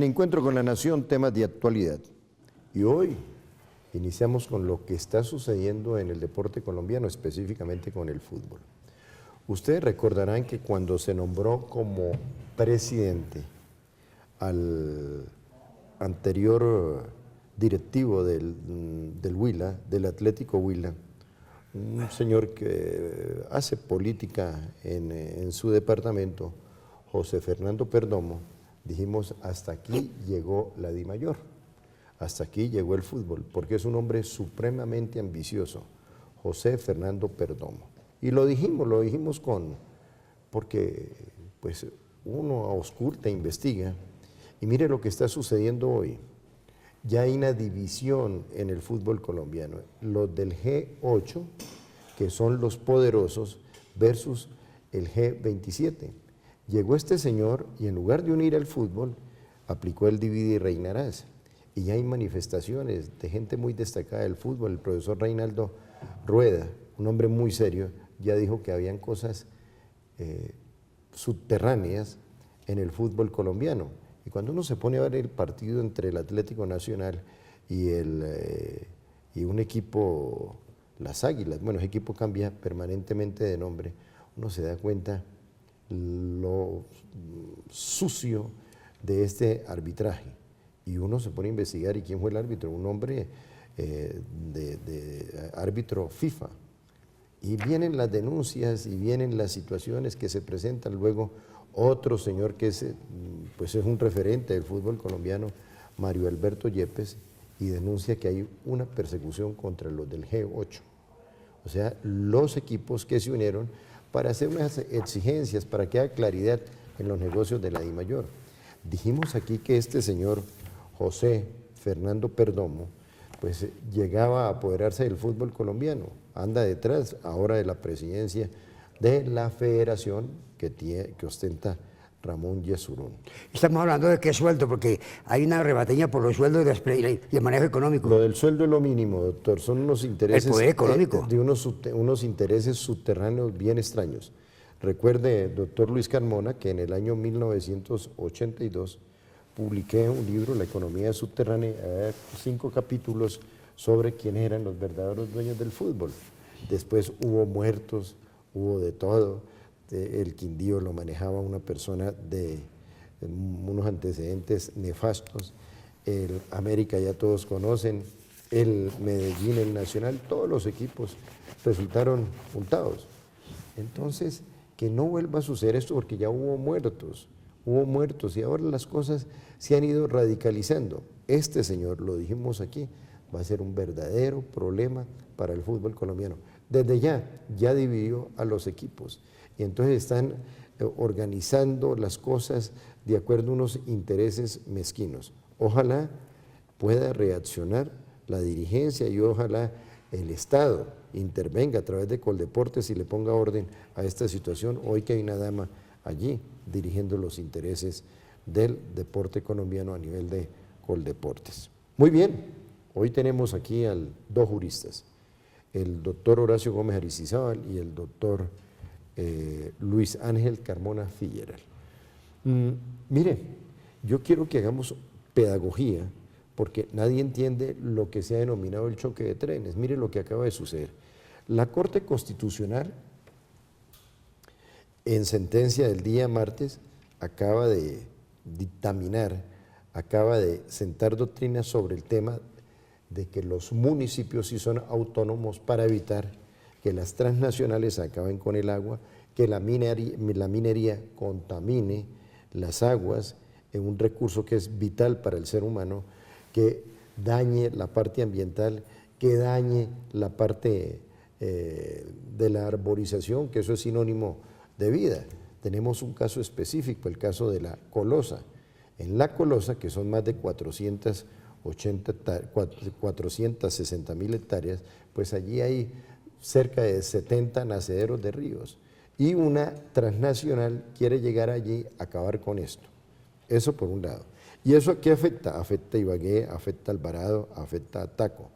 En Encuentro con la Nación, temas de actualidad. Y hoy iniciamos con lo que está sucediendo en el deporte colombiano, específicamente con el fútbol. Ustedes recordarán que cuando se nombró como presidente al anterior directivo del Huila, del Atlético Huila, un señor que hace política en su departamento, José Fernando Perdomo, dijimos, hasta aquí llegó la DIMAYOR, hasta aquí llegó el fútbol, porque es un hombre supremamente ambicioso, José Fernando Perdomo. Y lo dijimos porque pues uno ausculta, investiga, y mire lo que está sucediendo hoy. Ya hay una división en el fútbol colombiano, los del G8, que son los poderosos, versus el G27. Llegó este señor y en lugar de unir al fútbol, aplicó el divide y reinarás. Y ya hay manifestaciones de gente muy destacada del fútbol. El profesor Reinaldo Rueda, un hombre muy serio, ya dijo que habían cosas subterráneas en el fútbol colombiano. Y cuando uno se pone a ver el partido entre el Atlético Nacional y un equipo, las Águilas, bueno, ese equipo cambia permanentemente de nombre, uno se da cuenta lo sucio de este arbitraje. Y uno se pone a investigar, ¿y quién fue el árbitro? Un hombre de árbitro FIFA. Y vienen las denuncias y vienen las situaciones que se presentan luego. Otro señor que pues es un referente del fútbol colombiano, Mario Alberto Yepes, y denuncia que hay una persecución contra los del G8. O sea, los equipos que se unieron para hacer unas exigencias, para que haya claridad en los negocios de la DIMAYOR. Dijimos aquí que este señor José Fernando Perdomo, pues llegaba a apoderarse del fútbol colombiano, anda detrás ahora de la presidencia de la federación que ostenta Ramón Yesurún. Estamos hablando de qué sueldo, porque hay una rebateña por los sueldos y el manejo económico. Lo del sueldo es lo mínimo, doctor, son unos intereses, el poder económico. De unos intereses subterráneos bien extraños. Recuerde, doctor Luis Carmona, que en el año 1982 publiqué un libro, La economía subterránea, 5 capítulos sobre quiénes eran los verdaderos dueños del fútbol. Después hubo muertos, hubo de todo. El Quindío lo manejaba una persona de unos antecedentes nefastos. El América ya todos conocen, el Medellín, el Nacional, todos los equipos resultaron multados. Entonces, que no vuelva a suceder esto porque ya hubo muertos y ahora las cosas se han ido radicalizando. Este señor, lo dijimos aquí, va a ser un verdadero problema para el fútbol colombiano. Desde ya dividió a los equipos y entonces están organizando las cosas de acuerdo a unos intereses mezquinos. Ojalá pueda reaccionar la dirigencia y ojalá el Estado intervenga a través de Coldeportes y le ponga orden a esta situación. Hoy que hay una dama allí dirigiendo los intereses del deporte colombiano a nivel de Coldeportes. Muy bien, hoy tenemos aquí a dos juristas, el doctor Horacio Gómez Aristizábal y el doctor Luis Ángel Carmona Figueral. Mire, yo quiero que hagamos pedagogía porque nadie entiende lo que se ha denominado el choque de trenes. Mire lo que acaba de suceder. La Corte Constitucional, en sentencia del día martes, acaba de dictaminar, acaba de sentar doctrina sobre el tema de que los municipios sí son autónomos para evitar que las transnacionales acaben con el agua, que la minería contamine las aguas en un recurso que es vital para el ser humano, que dañe la parte ambiental, que dañe la parte de la arborización, que eso es sinónimo de vida. Tenemos un caso específico, el caso de la Colosa. En la Colosa, que son más de 460.000 hectáreas, pues allí hay cerca de 70 nacederos de ríos. Y una transnacional quiere llegar allí a acabar con esto. Eso por un lado. ¿Y eso a qué afecta? Afecta a Ibagué, afecta a Alvarado, afecta a Taco.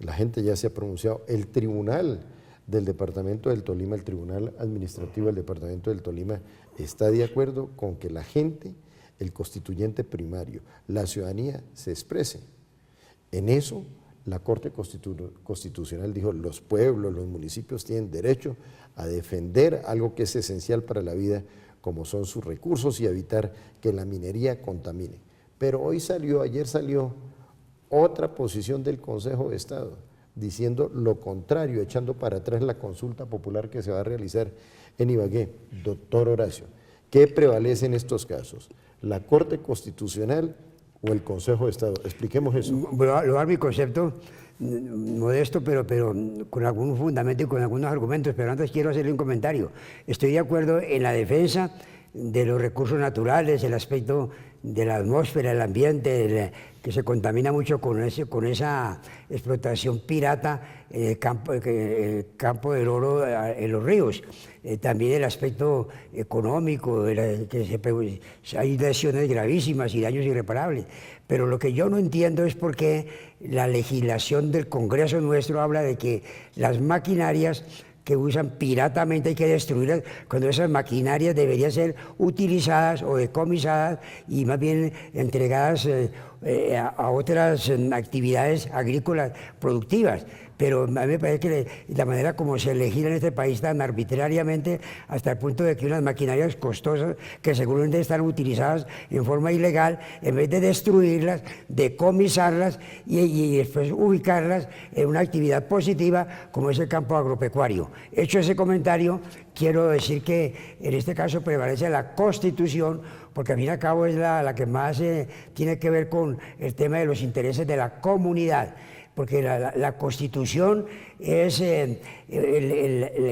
La gente ya se ha pronunciado. El tribunal del departamento del Tolima, el tribunal administrativo del departamento del Tolima, está de acuerdo con que la gente el constituyente primario, la ciudadanía se exprese. En eso, la Corte Constitucional dijo, los pueblos, los municipios tienen derecho a defender algo que es esencial para la vida, como son sus recursos, y evitar que la minería contamine. Pero ayer salió otra posición del Consejo de Estado, diciendo lo contrario, echando para atrás la consulta popular que se va a realizar en Ibagué. Doctor Horacio, ¿qué prevalece en estos casos? ¿La Corte Constitucional o el Consejo de Estado? Expliquemos eso. Voy a dar mi concepto modesto, pero con algún fundamento y con algunos argumentos, pero antes quiero hacerle un comentario. Estoy de acuerdo en la defensa de los recursos naturales, el aspecto de la atmósfera, el ambiente, que se contamina mucho con esa explotación pirata en el campo del oro en los ríos. También el aspecto económico, hay lesiones gravísimas y daños irreparables. Pero lo que yo no entiendo es por qué la legislación del Congreso nuestro habla de que las maquinarias que usan piratamente hay que destruirlas, cuando esas maquinarias deberían ser utilizadas o decomisadas y más bien entregadas a otras actividades agrícolas productivas. Pero a mí me parece que la manera como se legisla en este país tan arbitrariamente, hasta el punto de que unas maquinarias costosas que seguramente están utilizadas en forma ilegal, en vez de destruirlas, decomisarlas y después ubicarlas en una actividad positiva como es el campo agropecuario. Hecho ese comentario, quiero decir que en este caso prevalece la Constitución, porque al fin y al cabo es la que más tiene que ver con el tema de los intereses de la comunidad, porque la Constitución es el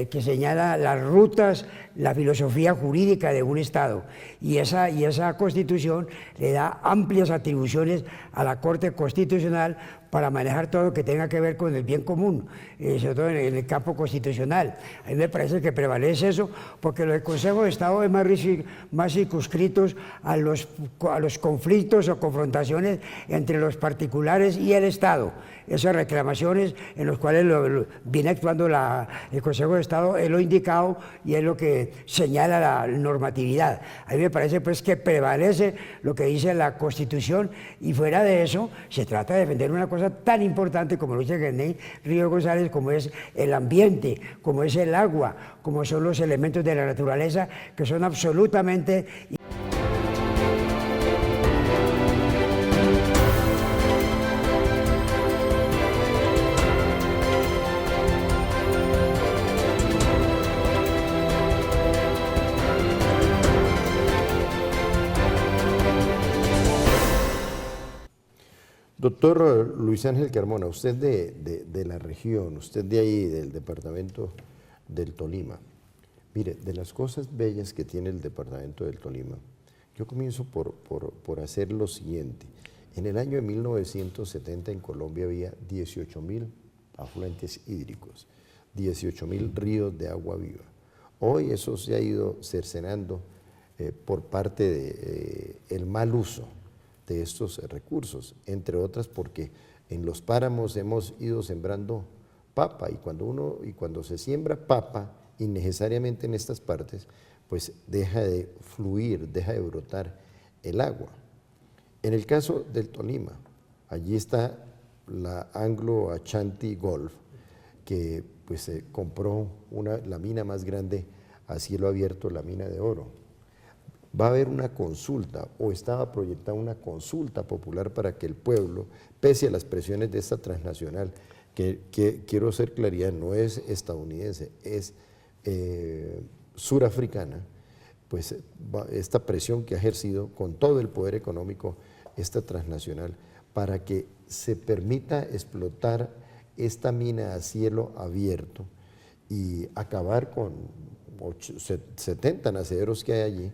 que señala las rutas, la filosofía jurídica de un Estado, y esa Constitución le da amplias atribuciones a la Corte Constitucional para manejar todo lo que tenga que ver con el bien común, sobre todo en el campo constitucional. A mí me parece que prevalece eso, porque los consejos de Estado es más circunscritos a los conflictos o confrontaciones entre los particulares y el Estado. Esas reclamaciones en las cuales viene actuando el Consejo de Estado es lo indicado y es lo que señala la normatividad. A mí me parece pues que prevalece lo que dice la Constitución, y fuera de eso se trata de defender una cosa tan importante como lo dice René Río González, como es el ambiente, como es el agua, como son los elementos de la naturaleza que son absolutamente... Doctor Luis Ángel Carmona, usted de la región, usted de ahí, del departamento del Tolima. Mire, de las cosas bellas que tiene el departamento del Tolima, yo comienzo por hacer lo siguiente. En el año de 1970 en Colombia había 18.000 afluentes hídricos, 18.000 ríos de agua viva. Hoy eso se ha ido cercenando por parte del mal uso de estos recursos, entre otras porque en los páramos hemos ido sembrando papa, y cuando se siembra papa innecesariamente en estas partes, pues deja de fluir, deja de brotar el agua. En el caso del Tolima, allí está la Anglo Ashanti Gulf, que pues compró la mina más grande a cielo abierto, la mina de oro. Va a haber una consulta, o estaba proyectada una consulta popular para que el pueblo, pese a las presiones de esta transnacional, que quiero hacer claridad, no es estadounidense, es surafricana, pues esta presión que ha ejercido con todo el poder económico esta transnacional para que se permita explotar esta mina a cielo abierto y acabar con 70 nacederos que hay allí.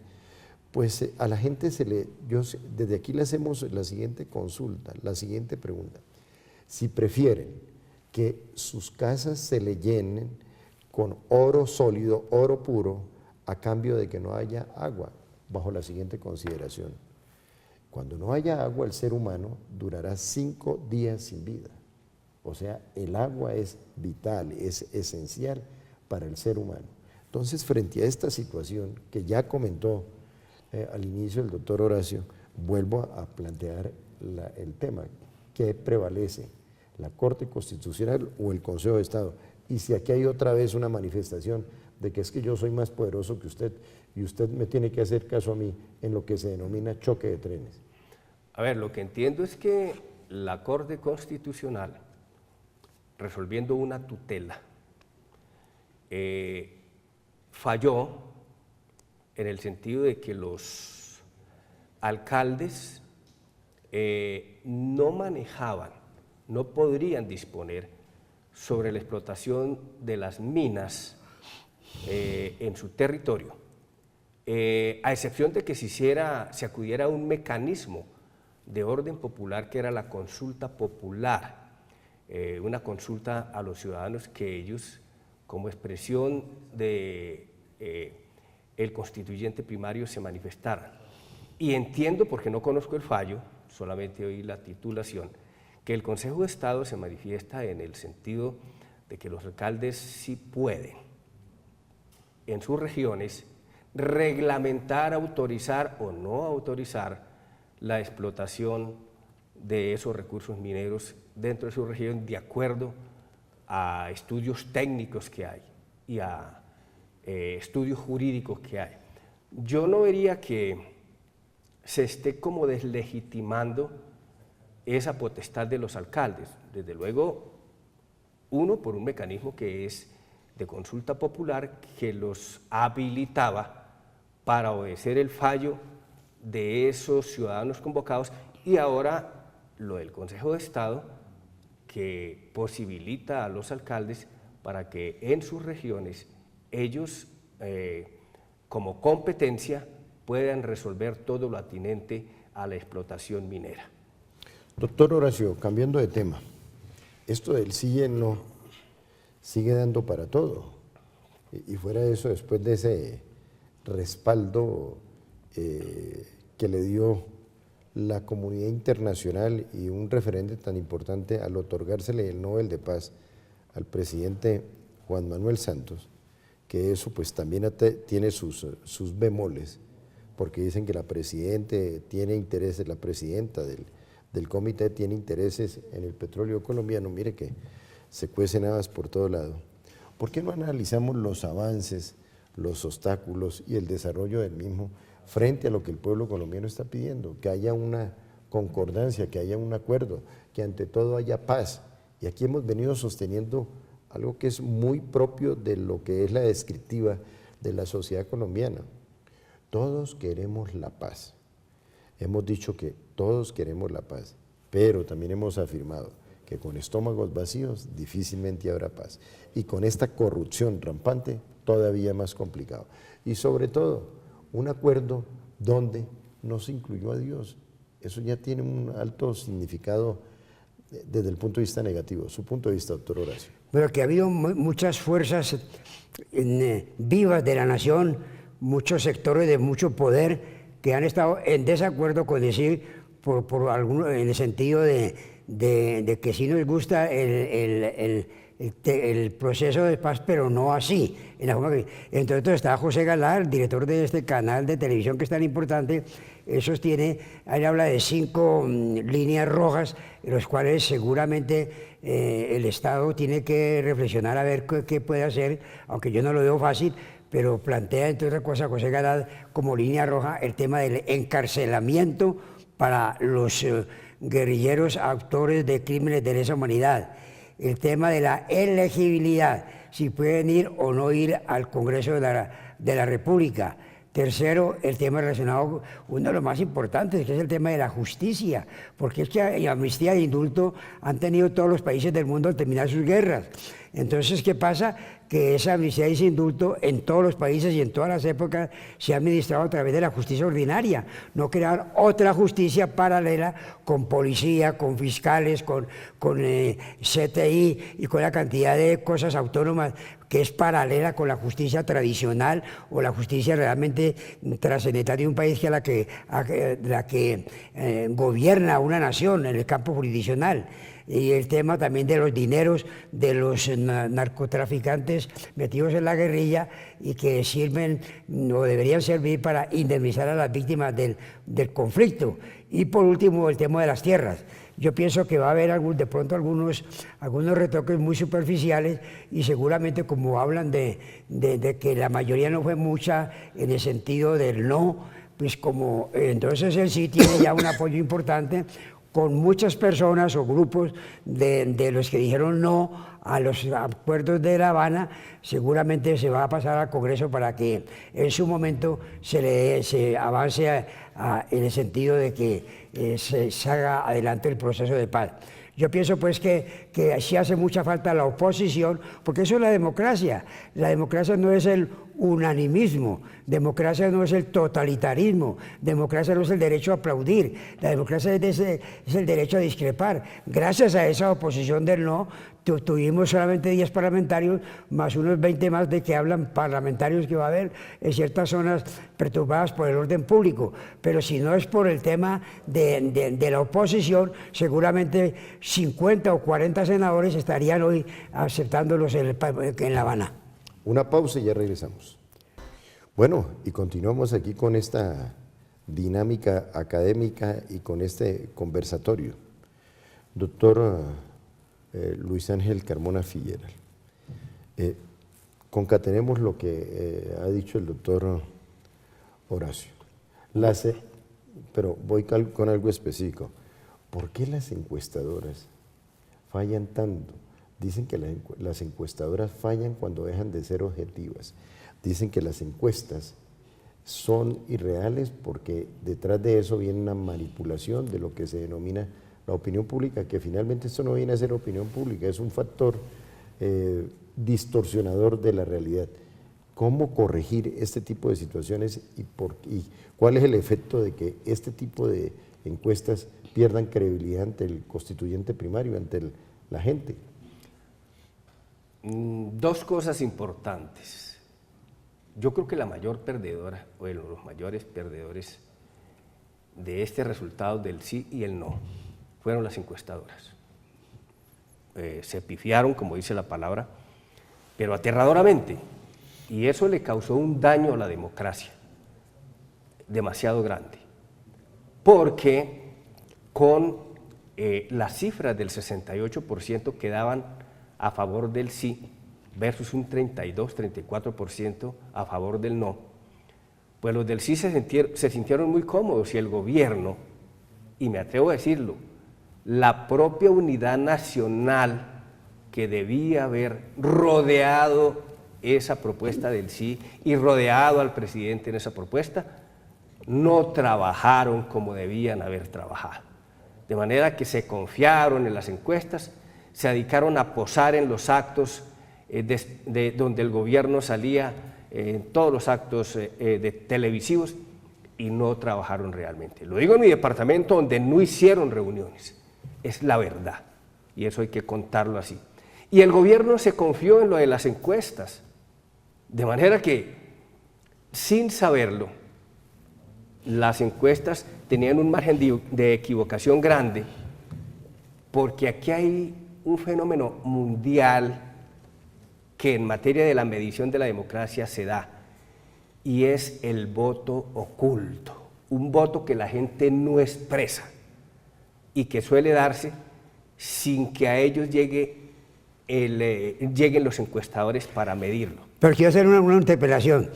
Pues a la gente desde aquí le hacemos la siguiente consulta, la siguiente pregunta. Si prefieren que sus casas se le llenen con oro sólido, oro puro, a cambio de que no haya agua, bajo la siguiente consideración. Cuando no haya agua, el ser humano durará 5 días sin vida. O sea, el agua es vital, es esencial para el ser humano. Entonces, frente a esta situación que ya comentó al inicio del doctor Horacio, vuelvo a plantear el tema. ¿Qué prevalece? ¿La Corte Constitucional o el Consejo de Estado? Y si aquí hay otra vez una manifestación de que es que yo soy más poderoso que usted y usted me tiene que hacer caso a mí en lo que se denomina choque de trenes. A ver, lo que entiendo es que la Corte Constitucional, resolviendo una tutela, falló en el sentido de que los alcaldes no manejaban, no podrían disponer sobre la explotación de las minas en su territorio, a excepción de que se acudiera a un mecanismo de orden popular que era la consulta popular, una consulta a los ciudadanos que ellos, como expresión de el constituyente primario, se manifestaran. Y entiendo, porque no conozco el fallo, solamente oí la titulación, que el Consejo de Estado se manifiesta en el sentido de que los alcaldes sí pueden en sus regiones reglamentar, autorizar o no autorizar la explotación de esos recursos mineros dentro de su región de acuerdo a estudios técnicos que hay y a estudios jurídicos que hay. Yo no vería que se esté como deslegitimando esa potestad de los alcaldes. Desde luego, uno, por un mecanismo que es de consulta popular que los habilitaba para obedecer el fallo de esos ciudadanos convocados, y ahora lo del Consejo de Estado, que posibilita a los alcaldes para que en sus regiones ellos, como competencia, puedan resolver todo lo atinente a la explotación minera. Doctor Horacio, cambiando de tema, esto del sí y no sigue dando para todo. Y fuera de eso, después de ese respaldo que le dio la comunidad internacional y un referente tan importante al otorgársele el Nobel de Paz al presidente Juan Manuel Santos, que eso pues también tiene sus bemoles, porque dicen que la presidenta tiene intereses, la presidenta del comité tiene intereses en el petróleo colombiano. Mire que se cuecen habas por todo lado. ¿Por qué no analizamos los avances, los obstáculos y el desarrollo del mismo frente a lo que el pueblo colombiano está pidiendo? Que haya una concordancia, que haya un acuerdo, que ante todo haya paz. Y aquí hemos venido sosteniendo algo que es muy propio de lo que es la descriptiva de la sociedad colombiana. Todos queremos la paz. Hemos dicho que todos queremos la paz, pero también hemos afirmado que con estómagos vacíos difícilmente habrá paz. Y con esta corrupción rampante, todavía más complicado. Y sobre todo, un acuerdo donde no se incluyó a Dios. Eso ya tiene un alto significado desde el punto de vista negativo. Su punto de vista, doctor Horacio. Bueno, que ha habido muchas fuerzas vivas de la nación, muchos sectores de mucho poder que han estado en desacuerdo con decir, en el sentido de que sí nos gusta el proceso de paz, pero no así. En la forma que, entre otros está José Galar, director de este canal de televisión que es tan importante. Él sostiene, él habla de 5 líneas rojas, en las cuales seguramente el Estado tiene que reflexionar a ver qué puede hacer, aunque yo no lo veo fácil, pero plantea, entre otras cosas, José Galar como línea roja el tema del encarcelamiento para los guerrilleros autores de crímenes de lesa humanidad, el tema de la elegibilidad, si pueden ir o no ir al Congreso de la República. Tercero, el tema relacionado, uno de los más importantes, que es el tema de la justicia, porque es que amnistía e indulto han tenido todos los países del mundo al terminar sus guerras. Entonces, ¿qué pasa? Que esa amnistía y ese indulto en todos los países y en todas las épocas se ha administrado a través de la justicia ordinaria, no crear otra justicia paralela con policía, con fiscales, con CTI y con la cantidad de cosas autónomas que es paralela con la justicia tradicional o la justicia realmente trascendental de un país que la que gobierna una nación en el campo jurisdiccional. y el tema también de los dineros de los narcotraficantes metidos en la guerrilla y que sirven o deberían servir para indemnizar a las víctimas del conflicto. Y por último, el tema de las tierras. Yo pienso que va a haber de pronto algunos retoques muy superficiales y seguramente como hablan de que la mayoría no fue mucha en el sentido del no, pues como entonces él sí tiene ya un apoyo importante con muchas personas o grupos de los que dijeron no a los acuerdos de La Habana, seguramente se va a pasar al Congreso para que en su momento se avance en el sentido de que se haga adelante el proceso de paz. Yo pienso pues que sí hace mucha falta la oposición, porque eso es la democracia. La democracia no es el unanimismo, democracia no es el totalitarismo, democracia no es el derecho a aplaudir, la democracia es el derecho a discrepar. Gracias a esa oposición del no, tuvimos solamente 10 parlamentarios, más unos 20 más de que hablan parlamentarios que va a haber en ciertas zonas perturbadas por el orden público. Pero si no es por el tema de la oposición, seguramente 50 o 40 senadores estarían hoy aceptándolos en La Habana. Una pausa y ya regresamos. Bueno, y continuamos aquí con esta dinámica académica y con este conversatorio. Doctor Luis Ángel Carmona Figueral, concatenemos lo que ha dicho el doctor Horacio. Pero voy con algo específico. ¿Por qué las encuestadoras fallan tanto? Dicen que las encuestadoras fallan cuando dejan de ser objetivas. Dicen que las encuestas son irreales porque detrás de eso viene una manipulación de lo que se denomina la opinión pública, que finalmente esto no viene a ser opinión pública, es un factor distorsionador de la realidad. ¿Cómo corregir este tipo de situaciones y cuál es el efecto de que este tipo de encuestas pierdan credibilidad ante el constituyente primario, ante la gente? Dos cosas importantes. Yo creo que la mayor perdedora, o los mayores perdedores de este resultado del sí y el no, fueron las encuestadoras. Se pifiaron, como dice la palabra, pero aterradoramente, y eso le causó un daño a la democracia demasiado grande, porque con las cifras del 68% que daban a favor del sí versus un 32-34% a favor del no, pues los del sí se sintieron muy cómodos y el gobierno, y me atrevo a decirlo, la propia unidad nacional que debía haber rodeado esa propuesta del sí y rodeado al presidente en esa propuesta, no trabajaron como debían haber trabajado. De manera que se confiaron en las encuestas, se dedicaron a posar en los actos donde el gobierno salía, en todos los actos televisivos, y no trabajaron realmente. Lo digo en mi departamento, donde no hicieron reuniones. Es la verdad, y eso hay que contarlo así. Y el gobierno se confió en lo de las encuestas, de manera que, sin saberlo, las encuestas tenían un margen de equivocación grande, porque aquí hay un fenómeno mundial que en materia de la medición de la democracia se da, y es el voto oculto, un voto que la gente no expresa y que suele darse sin que a ellos lleguen los encuestadores para medirlo. Pero quiero hacer una interpelación.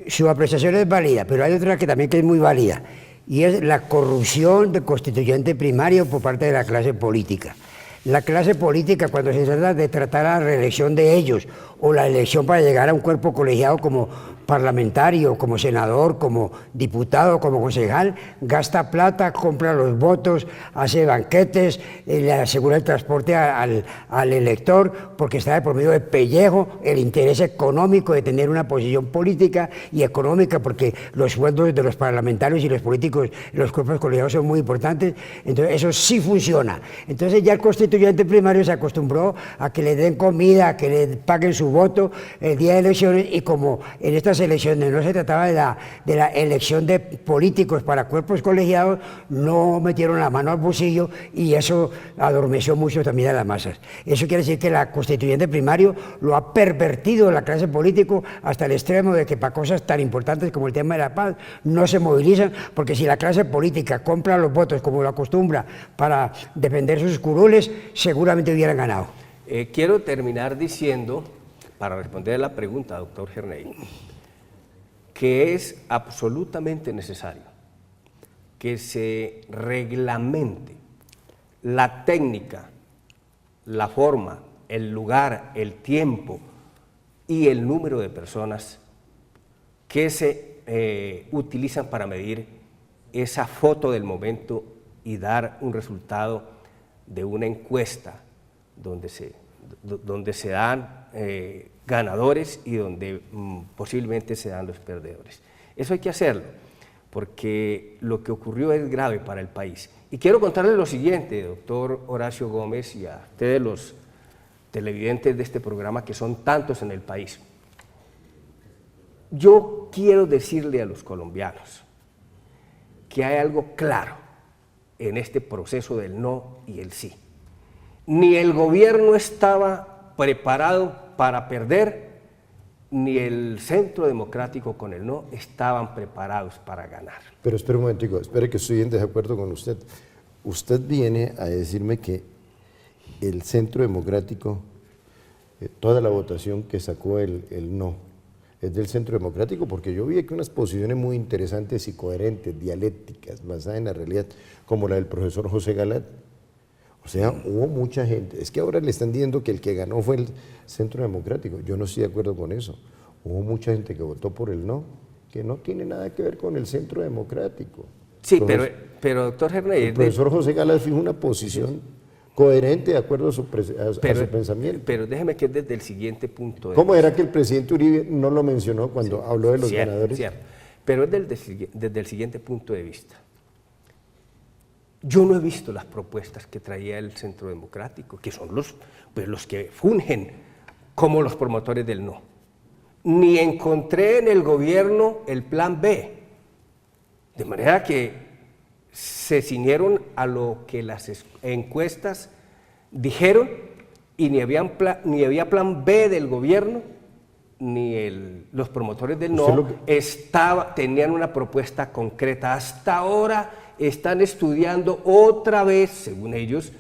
Su apreciación es válida, pero hay otra que también es muy válida, y es la corrupción del constituyente primario por parte de la clase política. La clase política, cuando se trata de tratar la reelección de ellos o la elección para llegar a un cuerpo colegiado como parlamentario, como senador, como diputado, como concejal, gasta plata, compra los votos, hace banquetes, le asegura el transporte al elector, porque está de por medio de pellejo el interés económico de tener una posición política y económica, porque los sueldos de los parlamentarios y los políticos en los cuerpos colegiados son muy importantes. Entonces eso sí funciona. Entonces ya el constituyente primario se acostumbró a que le den comida, a que le paguen su voto el día de elecciones, y como en estas estas elecciones no se trataba de la elección de políticos para cuerpos colegiados, no metieron la mano al bolsillo y eso adormeció mucho también a las masas. Eso quiere decir que la constituyente primario lo ha pervertido la clase política hasta el extremo de que para cosas tan importantes como el tema de la paz no se movilizan, porque si la clase política compra los votos como lo acostumbra para defender sus curules, seguramente hubieran ganado. Quiero terminar diciendo, para responder a la pregunta, doctor Gerney, que es absolutamente necesario que se reglamente la técnica, la forma, el lugar, el tiempo y el número de personas que se utilizan para medir esa foto del momento y dar un resultado de una encuesta donde se dan ganadores y donde posiblemente se dan los perdedores. Eso hay que hacerlo, porque lo que ocurrió es grave para el país. Y quiero contarles lo siguiente, doctor Horacio Gómez, y a ustedes los televidentes de este programa, que son tantos en el país. Yo quiero decirle a los colombianos que hay algo claro en este proceso del no y el sí. Ni el gobierno estaba preparado para perder, ni el Centro Democrático con el no estaban preparados para ganar. Pero espere un momentico, espere que estoy en desacuerdo con usted. Usted viene a decirme que el Centro Democrático, toda la votación que sacó el no, es del Centro Democrático, porque yo vi aquí unas posiciones muy interesantes y coherentes, dialécticas, basadas en la realidad, como la del profesor José Galat. O sea, hubo mucha gente. Es que ahora le están diciendo que el que ganó fue el Centro Democrático. Yo no estoy de acuerdo con eso. Hubo mucha gente que votó por el no, que no tiene nada que ver con el Centro Democrático. Sí, pero doctor Gerney... El profesor José Galat fijó una posición coherente de acuerdo a su pensamiento. Pero déjeme que es desde el siguiente punto de ¿Cómo era que el presidente Uribe no lo mencionó cuando habló de los ganadores? Cierto, pero es desde el siguiente punto de vista. Yo no he visto las propuestas que traía el Centro Democrático, que son los que fungen como los promotores del no. Ni encontré en el gobierno el plan B, de manera que se ciñeron a lo que las encuestas dijeron y ni había plan B del gobierno, ni los promotores del no tenían una propuesta concreta. Hasta ahora están estudiando otra vez, según ellos,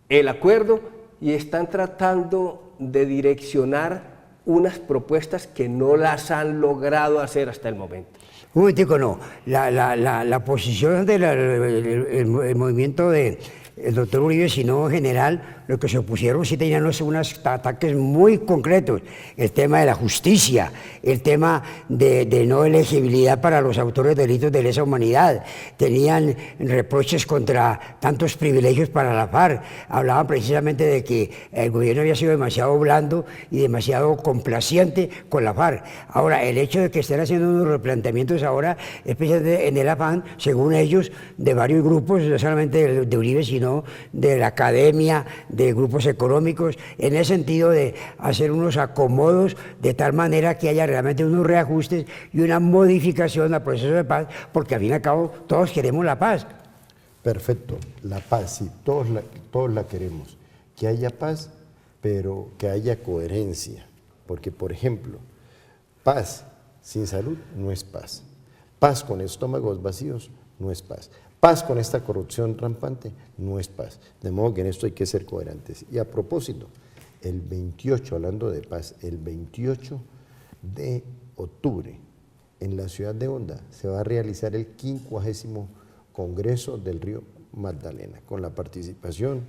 el acuerdo y están tratando de direccionar unas propuestas que no las han logrado hacer hasta el momento. Un momentico, no. La posición del movimiento del doctor Uribe, sino en general, lo que se opusieron sí tenían unos ataques muy concretos. El tema de la justicia, el tema de no elegibilidad para los autores de delitos de lesa humanidad. Tenían reproches contra tantos privilegios para la FARC. Hablaban precisamente de que el gobierno había sido demasiado blando y demasiado complaciente con la FARC. Ahora, el hecho de que estén haciendo unos replanteamientos ahora, especialmente en el afán, según ellos, de varios grupos, no solamente de Uribe, sino de la academia, de grupos económicos, en el sentido de hacer unos acomodos de tal manera que haya realmente unos reajustes y una modificación al proceso de paz, porque al fin y al cabo todos queremos la paz. Perfecto, la paz, sí, todos la queremos. Que haya paz, pero que haya coherencia. Porque, por ejemplo, paz sin salud no es paz. Paz con estómagos vacíos no es paz. Paz con esta corrupción rampante no es paz. De modo que en esto hay que ser coherentes. Y a propósito, el 28, hablando de paz, el 28 de octubre en la ciudad de Honda se va a realizar el 50º Congreso del Río Magdalena, con la participación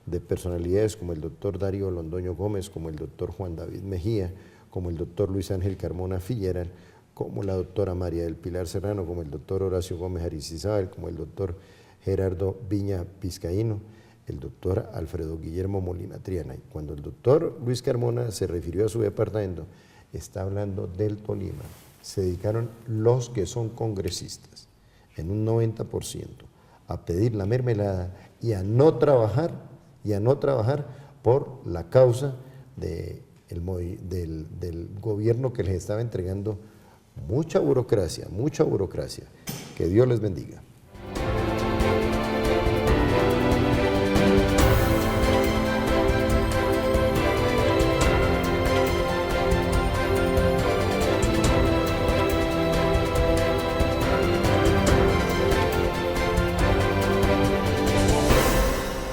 de personalidades como el doctor Darío Londoño Gómez, como el doctor Juan David Mejía, como el doctor Luis Ángel Carmona Figueral, como la doctora María del Pilar Serrano, como el doctor Horacio Gómez Aristizábal, como el doctor Gerardo Viña Vizcaíno, el doctor Alfredo Guillermo Molina Triana. Y cuando el doctor Luis Carmona se refirió a su departamento, está hablando del Tolima. Se dedicaron los que son congresistas, en un 90%, a pedir la mermelada y a no trabajar por la causa del gobierno que les estaba entregando mucha burocracia, mucha burocracia. Que Dios les bendiga.